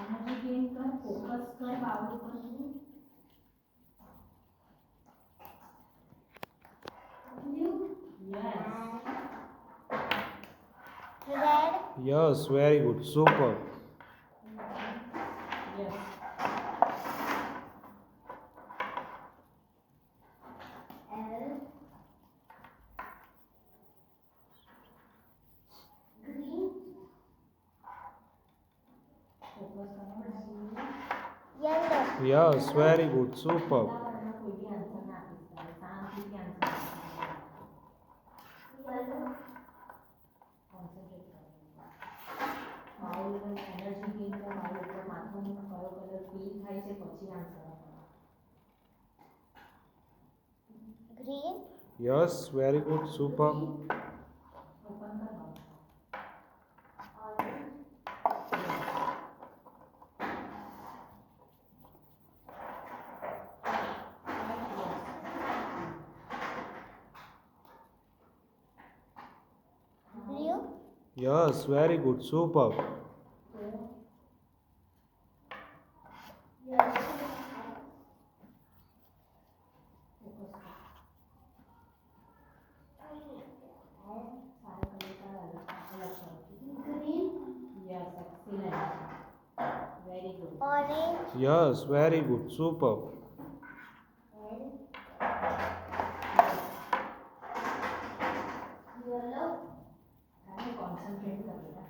Energy gain कर, focus कर बाबू पर तू. Yes. Red. Yes, very good. Super. Yes. L. Green. Focus करना. Yellow. Yes, very good. Super. कोई भी आंसर ना आपका शांति से आंसर. Yellow. કોન્સન્ટ્રેટ કરો. બાઉલ એનર્જી ગેઇન કરો, બાઉલ ઉપર માથું કયો કલર ફીલ થાય છે પછી આન્સર આપો. Green. Yes, very good. Super. Open કર bowl. Orange. Blue. Yes, very good. Super. Yellow. સારા કલર का अलग करो. Green. Yes, excellent. Very good. Orange. Yes, very good. Super. And yellow. ખાલી કોન્સન્ટ્રેટ કરો બેટા.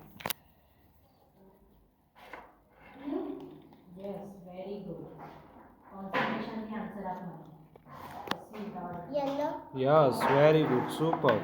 Blue. Yes, very good. Concentration થી answer આપવાનો. પછી ઉતાવળ. Yellow. Yes, very good. Super.